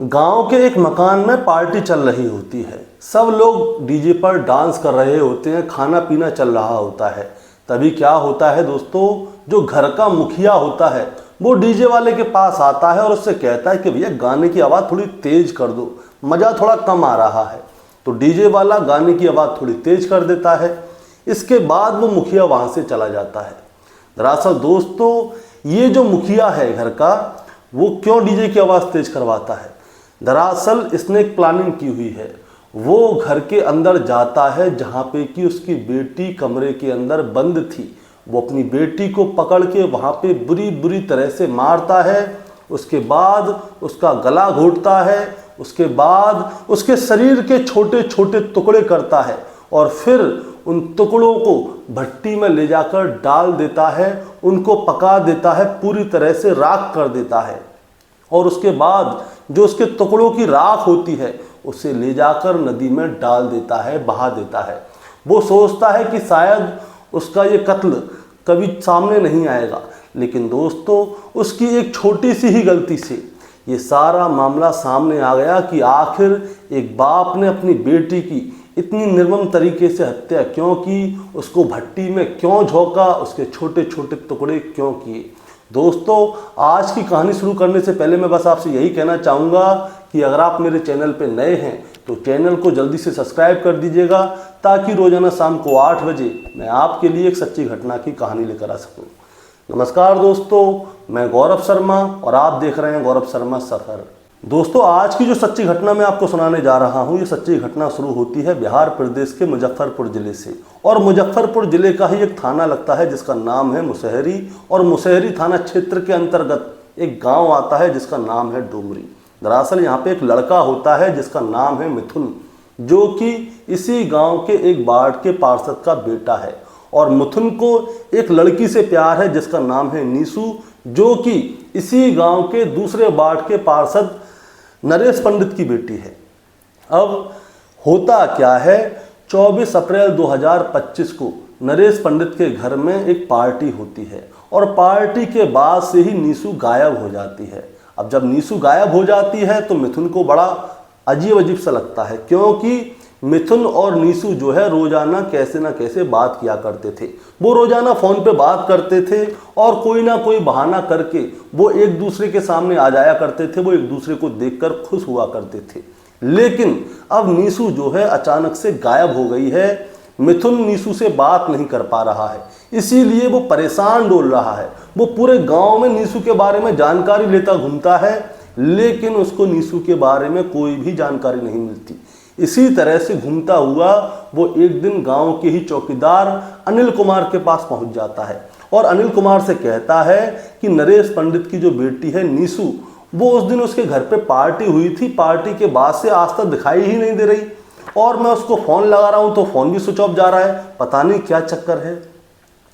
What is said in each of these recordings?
गांव के एक मकान में पार्टी चल रही होती है। सब लोग डीजे पर डांस कर रहे होते हैं, खाना पीना चल रहा होता है। तभी क्या होता है दोस्तों, जो घर का मुखिया होता है वो डीजे वाले के पास आता है और उससे कहता है कि भैया गाने की आवाज़ थोड़ी तेज कर दो, मज़ा थोड़ा कम आ रहा है। तो डीजे वाला गाने की आवाज़ थोड़ी तेज कर देता है। इसके बाद वो मुखिया वहाँ से चला जाता है। दरअसल दोस्तों, ये जो मुखिया है घर का, वो क्यों डीजे की आवाज़ तेज करवाता है? दरअसल इसने एक प्लानिंग की हुई है। वो घर के अंदर जाता है जहाँ पे कि उसकी बेटी कमरे के अंदर बंद थी। वो अपनी बेटी को पकड़ के वहाँ पे बुरी बुरी तरह से मारता है। उसके बाद उसका गला घोंटता है। उसके बाद उसके शरीर के छोटे छोटे टुकड़े करता है और फिर उन टुकड़ों को भट्टी में ले जाकर डाल देता है। उनको पका देता है, पूरी तरह से राख कर देता है। और उसके बाद जो उसके टुकड़ों की राख होती है उसे ले जाकर नदी में डाल देता है, बहा देता है। वो सोचता है कि शायद उसका ये कत्ल कभी सामने नहीं आएगा, लेकिन दोस्तों उसकी एक छोटी सी ही गलती से ये सारा मामला सामने आ गया कि आखिर एक बाप ने अपनी बेटी की इतनी निर्मम तरीके से हत्या क्यों की, उसको भट्टी में क्यों झोंका, उसके छोटे छोटे टुकड़े क्यों किए। दोस्तों, आज की कहानी शुरू करने से पहले मैं बस आपसे यही कहना चाहूँगा कि अगर आप मेरे चैनल पे नए हैं तो चैनल को जल्दी से सब्सक्राइब कर दीजिएगा, ताकि रोजाना शाम को 8 बजे मैं आपके लिए एक सच्ची घटना की कहानी लेकर आ सकूँ। नमस्कार दोस्तों, मैं गौरव शर्मा और आप देख रहे हैं गौरव शर्मा सफ़र। दोस्तों, आज की जो सच्ची घटना मैं आपको सुनाने जा रहा हूँ, ये सच्ची घटना शुरू होती है बिहार प्रदेश के मुजफ्फरपुर ज़िले से। और मुजफ्फरपुर ज़िले का ही एक थाना लगता है जिसका नाम है मुसहरी। और मुसहरी थाना क्षेत्र के अंतर्गत एक गांव आता है जिसका नाम है डोमरी। दरअसल यहाँ पे एक लड़का होता है जिसका नाम है मिथुन, जो कि इसी गाँव के एक वार्ड के पार्षद का बेटा है। और मिथुन को एक लड़की से प्यार है जिसका नाम है नीसू, जो कि इसी गांव के दूसरे वार्ड के पार्षद नरेश पंडित की बेटी है। अब होता क्या है, 24 अप्रैल 2025 को नरेश पंडित के घर में एक पार्टी होती है और पार्टी के बाद से ही नीसू गायब हो जाती है। अब जब नीसू गायब हो जाती है तो मिथुन को बड़ा अजीब अजीब सा लगता है, क्योंकि मिथुन और नीसू जो है रोजाना कैसे ना कैसे बात किया करते थे। वो रोजाना फ़ोन पे बात करते थे और कोई ना कोई बहाना करके वो एक दूसरे के सामने आ जाया करते थे। वो एक दूसरे को देखकर खुश हुआ करते थे। लेकिन अब नीसू जो है अचानक से गायब हो गई है। मिथुन नीसू से बात नहीं कर पा रहा है, इसीलिए वो परेशान डोल रहा है। वो पूरे गाँव में नीसू के बारे में जानकारी लेता घूमता है, लेकिन उसको नीसू के बारे में कोई भी जानकारी नहीं मिलती। इसी तरह से घूमता हुआ वो एक दिन गांव के ही चौकीदार अनिल कुमार के पास पहुंच जाता है और अनिल कुमार से कहता है कि नरेश पंडित की जो बेटी है नीसू, वो उस दिन उसके घर पे पार्टी हुई थी, पार्टी के बाद से आज तक दिखाई ही नहीं दे रही और मैं उसको फ़ोन लगा रहा हूं तो फ़ोन भी स्विच ऑफ जा रहा है, पता नहीं क्या चक्कर है।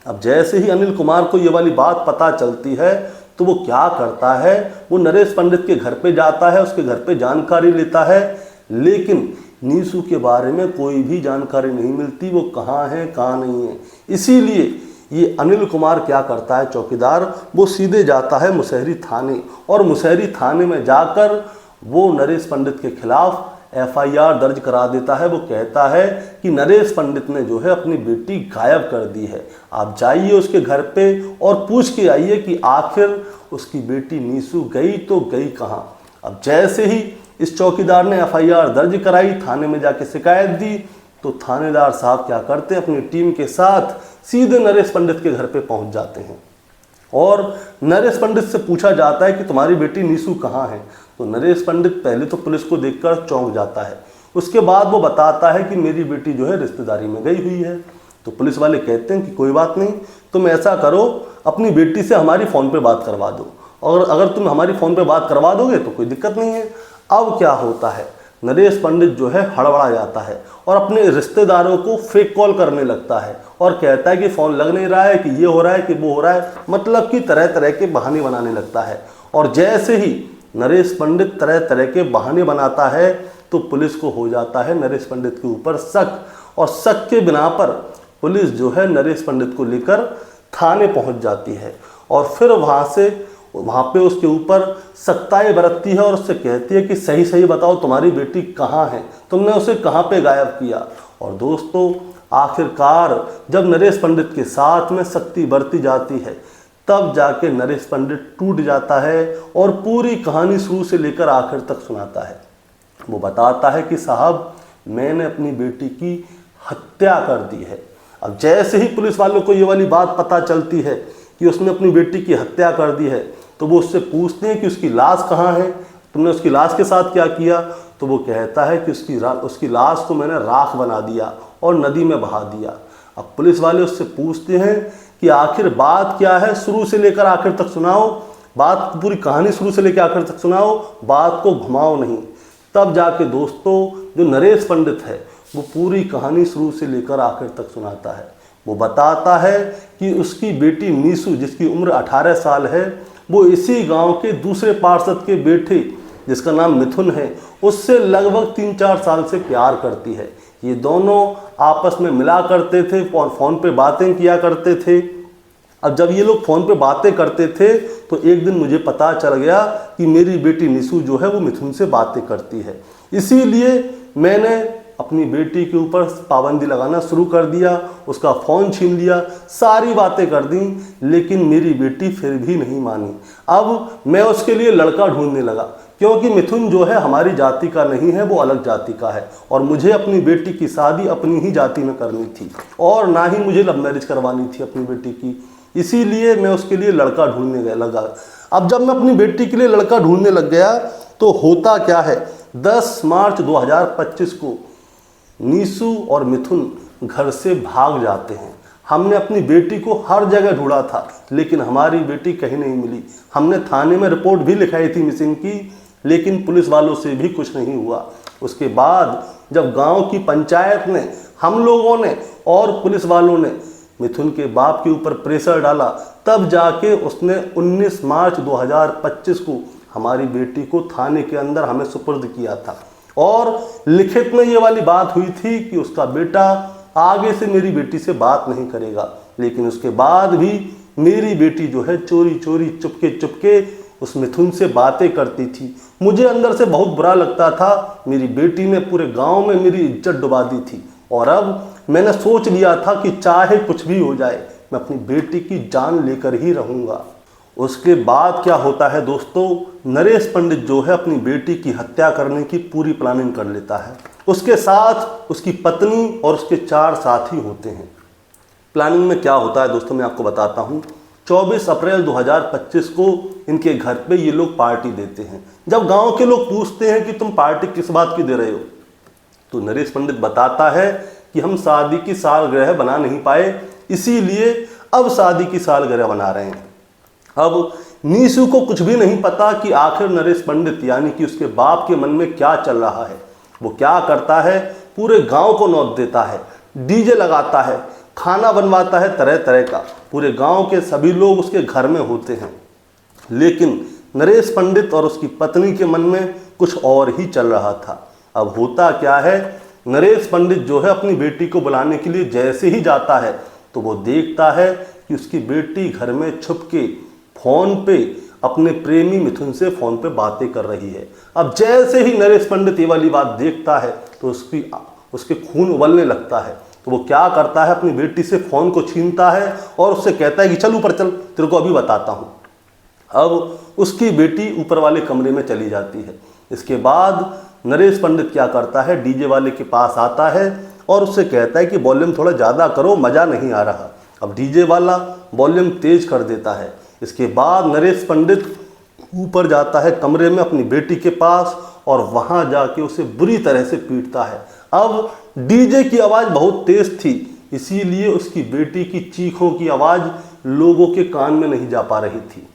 अब जैसे ही अनिल कुमार को ये वाली बात पता चलती है तो वो क्या करता है, वो नरेश पंडित के घर पे जाता है, उसके घर पे जानकारी लेता है, लेकिन नीसू के बारे में कोई भी जानकारी नहीं मिलती। वो कहाँ है कहाँ नहीं है। इसीलिए ये अनिल कुमार क्या करता है, चौकीदार, वो सीधे जाता है मुसहरी थाने और मुसहरी थाने में जाकर वो नरेश पंडित के खिलाफ FIR दर्ज करा देता है। वो कहता है कि नरेश पंडित ने जो है अपनी बेटी गायब कर दी है, आप जाइए उसके घर पे और पूछ के आइए कि आखिर उसकी बेटी नीसू गई तो गई कहाँ। अब जैसे ही इस चौकीदार ने FIR दर्ज कराई, थाने में जाके शिकायत दी, तो थानेदार साहब क्या करते हैं, अपनी टीम के साथ सीधे नरेश पंडित के घर पे पहुंच जाते हैं और नरेश पंडित से पूछा जाता है कि तुम्हारी बेटी नीसू कहाँ है। तो नरेश पंडित पहले तो पुलिस को देखकर चौंक जाता है, उसके बाद वो बताता है कि मेरी बेटी जो है रिश्तेदारी में गई हुई है। तो पुलिस वाले कहते हैं कि कोई बात नहीं, तुम ऐसा करो, अपनी बेटी से हमारी फ़ोन पे बात करवा दो, और अगर तुम हमारी फ़ोन पे बात करवा दोगे तो कोई दिक्कत नहीं है। अब क्या होता है, नरेश पंडित जो है हड़बड़ा जाता है और अपने रिश्तेदारों को फेक कॉल करने लगता है और कहता है कि फ़ोन लग नहीं रहा है, कि ये हो रहा है, कि वो हो रहा है, मतलब कि तरह तरह के बहाने बनाने लगता है। और जैसे ही नरेश पंडित तरह तरह के बहाने बनाता है तो पुलिस को हो जाता है नरेश पंडित के ऊपर शक, और शक के बिना पर पुलिस जो है नरेश पंडित को लेकर थाने पहुंच जाती है और फिर वहाँ से वहाँ पे उसके ऊपर सख्ताई बरतती है और उससे कहती है कि सही सही बताओ तुम्हारी बेटी कहाँ है, तुमने उसे कहाँ पे गायब किया। और दोस्तों आखिरकार जब नरेश पंडित के साथ में सख्ती बरती जाती है तब जाके नरेश पंडित टूट जाता है और पूरी कहानी शुरू से लेकर आखिर तक सुनाता है। वो बताता है कि साहब मैंने अपनी बेटी की हत्या कर दी है। अब जैसे ही पुलिस वालों को ये वाली बात पता चलती है कि उसने अपनी बेटी की हत्या कर दी है तो वो उससे पूछते हैं कि उसकी लाश कहाँ है, तुमने उसकी लाश के साथ क्या किया। तो वो कहता है कि उसकी लाश को मैंने राख बना दिया और नदी में बहा दिया। अब पुलिस वाले उससे पूछते हैं कि आखिर बात क्या है, शुरू से लेकर आखिर तक सुनाओ, बात पूरी कहानी शुरू से लेकर आखिर तक सुनाओ, बात को घुमाओ नहीं। तब जाके दोस्तों जो नरेश पंडित है वो पूरी कहानी शुरू से लेकर आखिर तक सुनाता है। वो बताता है कि उसकी बेटी नीसू जिसकी उम्र 18 साल है वो इसी गांव के दूसरे पार्षद के बेटे जिसका नाम मिथुन है उससे लगभग 3-4 साल से प्यार करती है। ये दोनों आपस में मिला करते थे और फ़ोन पे बातें किया करते थे। अब जब ये लोग फ़ोन पे बातें करते थे तो एक दिन मुझे पता चल गया कि मेरी बेटी निशु जो है वो मिथुन से बातें करती है, इसीलिए मैंने अपनी बेटी के ऊपर पाबंदी लगाना शुरू कर दिया, उसका फ़ोन छीन लिया, सारी बातें कर दी, लेकिन मेरी बेटी फिर भी नहीं मानी। अब मैं उसके लिए लड़का ढूंढने लगा क्योंकि मिथुन जो है हमारी जाति का नहीं है, वो अलग जाति का है और मुझे अपनी बेटी की शादी अपनी ही जाति में करनी थी और ना ही मुझे लव मैरिज करवानी थी अपनी बेटी की, इसीलिए मैं उसके लिए लड़का ढूंढने लगा। अब जब मैं अपनी बेटी के लिए लड़का ढूंढने लग गया तो होता क्या है, 10 मार्च 2025 को नीसू और मिथुन घर से भाग जाते हैं। हमने अपनी बेटी को हर जगह ढूंढा था लेकिन हमारी बेटी कहीं नहीं मिली। हमने थाने में रिपोर्ट भी लिखाई थी मिसिंग की, लेकिन पुलिस वालों से भी कुछ नहीं हुआ। उसके बाद जब गांव की पंचायत ने, हम लोगों ने और पुलिस वालों ने मिथुन के बाप के ऊपर प्रेशर डाला तब जाके उसने 19 मार्च 2025 को हमारी बेटी को थाने के अंदर हमें सुपुर्द किया था और लिखित में ये वाली बात हुई थी कि उसका बेटा आगे से मेरी बेटी से बात नहीं करेगा। लेकिन उसके बाद भी मेरी बेटी जो है चोरी चोरी चुपके चुपके उस मिथुन से बातें करती थी। मुझे अंदर से बहुत बुरा लगता था, मेरी बेटी ने पूरे गांव में मेरी इज्जत डुबा दी थी और अब मैंने सोच लिया था कि चाहे कुछ भी हो जाए मैं अपनी बेटी की जान लेकर ही रहूँगा। उसके बाद क्या होता है दोस्तों, नरेश पंडित जो है अपनी बेटी की हत्या करने की पूरी प्लानिंग कर लेता है। उसके साथ उसकी पत्नी और उसके 4 साथी होते हैं। प्लानिंग में क्या होता है दोस्तों मैं आपको बताता हूँ। 24 अप्रैल 2025 को इनके घर पे ये लोग पार्टी देते हैं। जब गांव के लोग पूछते हैं कि तुम पार्टी किस बात की दे रहे हो तो नरेश पंडित बताता है कि हम शादी की सालगिरह बना नहीं पाए, इसीलिए अब शादी की सालगिरह बना रहे हैं। अब नीसू को कुछ भी नहीं पता कि आखिर नरेश पंडित यानी कि उसके बाप के मन में क्या चल रहा है। वो क्या करता है, पूरे गांव को न्योता देता है, डीजे लगाता है, खाना बनवाता है तरह तरह का, पूरे गांव के सभी लोग उसके घर में होते हैं। लेकिन नरेश पंडित और उसकी पत्नी के मन में कुछ और ही चल रहा था। अब होता क्या है, नरेश पंडित जो है अपनी बेटी को बुलाने के लिए जैसे ही जाता है तो वो देखता है कि उसकी बेटी घर में छुप के फ़ोन पे अपने प्रेमी मिथुन से फ़ोन पे बातें कर रही है। अब जैसे ही नरेश पंडित ये वाली बात देखता है तो उसके खून उबलने लगता है। तो वो क्या करता है, अपनी बेटी से फ़ोन को छीनता है और उससे कहता है कि चल ऊपर चल, तेरे को अभी बताता हूँ। अब उसकी बेटी ऊपर वाले कमरे में चली जाती है। इसके बाद नरेश पंडित क्या करता है, डीजे वाले के पास आता है और उससे कहता है कि वॉल्यूम थोड़ा ज़्यादा करो, मज़ा नहीं आ रहा। अब डीजे वाला वॉल्यूम तेज कर देता है। इसके बाद नरेश पंडित ऊपर जाता है कमरे में अपनी बेटी के पास और वहाँ जाके उसे बुरी तरह से पीटता है। अब डीजे की आवाज़ बहुत तेज़ थी, इसीलिए उसकी बेटी की चीखों की आवाज़ लोगों के कान में नहीं जा पा रही थी।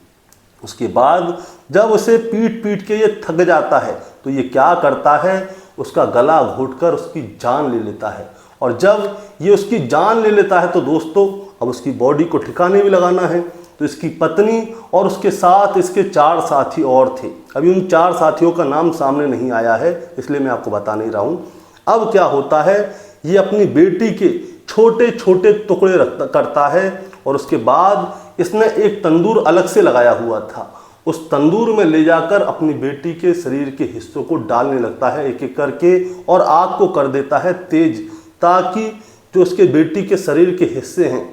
उसके बाद जब उसे पीट पीट के ये थक जाता है तो ये क्या करता है, उसका गला घोंटकर उसकी जान ले लेता है। और जब ये उसकी जान ले लेता है तो दोस्तों अब उसकी बॉडी को ठिकाने भी लगाना है। तो इसकी पत्नी और उसके साथ इसके 4 साथी और थे। अभी उन 4 साथियों का नाम सामने नहीं आया है, इसलिए मैं आपको बता नहीं रहा हूँ। अब क्या होता है, ये अपनी बेटी के छोटे छोटे टुकड़े करता है और उसके बाद इसने एक तंदूर अलग से लगाया हुआ था उस तंदूर में ले जाकर अपनी बेटी के शरीर के हिस्सों को डालने लगता है एक एक करके, और आग को कर देता है तेज, ताकि जो उसके बेटी के शरीर के हिस्से हैं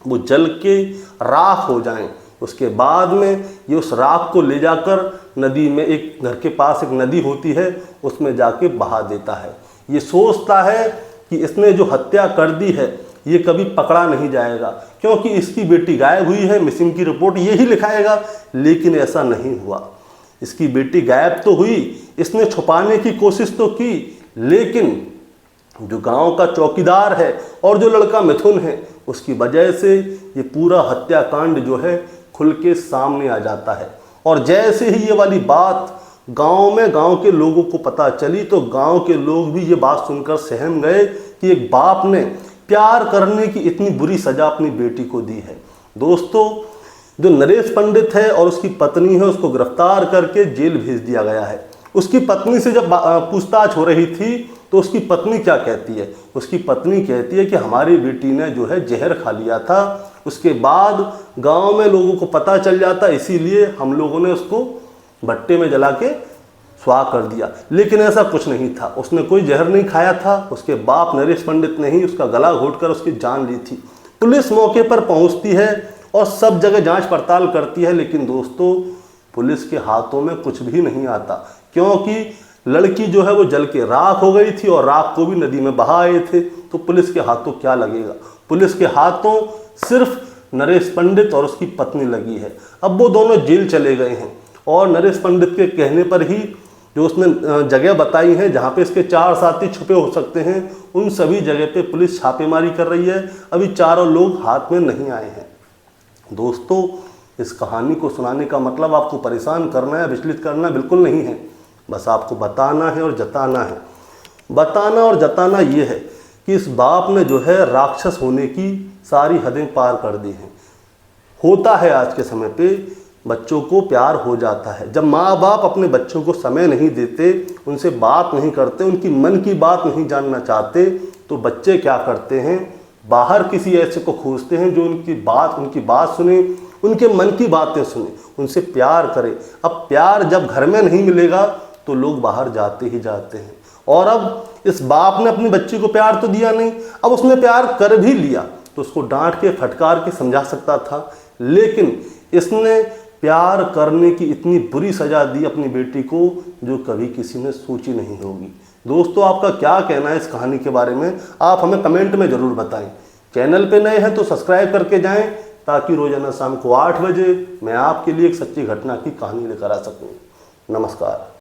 वो जल के राख हो जाएं। उसके बाद में ये उस राख को ले जाकर नदी में, एक घर के पास एक नदी होती है उसमें जाके बहा देता है। ये सोचता है कि इसने जो हत्या कर दी है ये कभी पकड़ा नहीं जाएगा, क्योंकि इसकी बेटी गायब हुई है, मिसिंग की रिपोर्ट यही लिखाएगा। लेकिन ऐसा नहीं हुआ। इसकी बेटी गायब तो हुई, इसने छुपाने की कोशिश तो की, लेकिन जो गांव का चौकीदार है और जो लड़का मिथुन है उसकी वजह से ये पूरा हत्याकांड जो है खुल के सामने आ जाता है। और जैसे ही ये वाली बात गांव के लोगों को पता चली तो गांव के लोग भी ये बात सुनकर सहम गए कि एक बाप ने प्यार करने की इतनी बुरी सजा अपनी बेटी को दी है। दोस्तों, जो नरेश पंडित है और उसकी पत्नी है उसको गिरफ्तार करके जेल भेज दिया गया है। उसकी पत्नी से जब पूछताछ हो रही थी तो उसकी पत्नी क्या कहती है? उसकी पत्नी कहती है कि हमारी बेटी ने जो है जहर खा लिया था, उसके बाद गांव में लोगों को पता चल जाता, इसीलिए हम लोगों ने उसको भट्टे में जला के स्वाह कर दिया। लेकिन ऐसा कुछ नहीं था, उसने कोई जहर नहीं खाया था। उसके बाप नरेश पंडित ने ही उसका गला घोटकर उसकी जान ली थी। पुलिस मौके पर पहुंचती है और सब जगह जांच पड़ताल करती है, लेकिन दोस्तों पुलिस के हाथों में कुछ भी नहीं आता, क्योंकि लड़की जो है वो जल के राख हो गई थी और राख को भी नदी में बहा आए थे। तो पुलिस के हाथों क्या लगेगा? पुलिस के हाथों सिर्फ नरेश पंडित और उसकी पत्नी लगी है। अब वो दोनों जेल चले गए हैं और नरेश पंडित के कहने पर ही जो उसने जगह बताई है जहाँ पे इसके 4 साथी छुपे हो सकते हैं, उन सभी जगह पे पुलिस छापेमारी कर रही है। अभी चारों लोग हाथ में नहीं आए हैं। दोस्तों, इस कहानी को सुनाने का मतलब आपको परेशान करना है, विचलित करना बिल्कुल नहीं है। बस आपको बताना है और जताना है। बताना और जताना ये है कि इस बाप ने जो है राक्षस होने की सारी हदें पार कर दी हैं। होता है आज के समय पे बच्चों को प्यार हो जाता है। जब माँ बाप अपने बच्चों को समय नहीं देते, उनसे बात नहीं करते, उनकी मन की बात नहीं जानना चाहते, तो बच्चे क्या करते हैं? बाहर किसी ऐसे को खोजते हैं जो उनकी बात सुने, उनके मन की बातें सुने, उनसे प्यार करे। अब प्यार जब घर में नहीं मिलेगा तो लोग बाहर जाते ही जाते हैं। और अब इस बाप ने अपनी बच्ची को प्यार तो दिया नहीं, अब उसने प्यार कर भी लिया तो उसको डांट के फटकार के समझा सकता था, लेकिन इसने प्यार करने की इतनी बुरी सजा दी अपनी बेटी को जो कभी किसी ने सोची नहीं होगी। दोस्तों, आपका क्या कहना है इस कहानी के बारे में? आप हमें कमेंट में ज़रूर बताएं। चैनल पे नए हैं तो सब्सक्राइब करके जाएं, ताकि रोजाना शाम को 8 बजे मैं आपके लिए एक सच्ची घटना की कहानी लेकर आ सकूं। नमस्कार।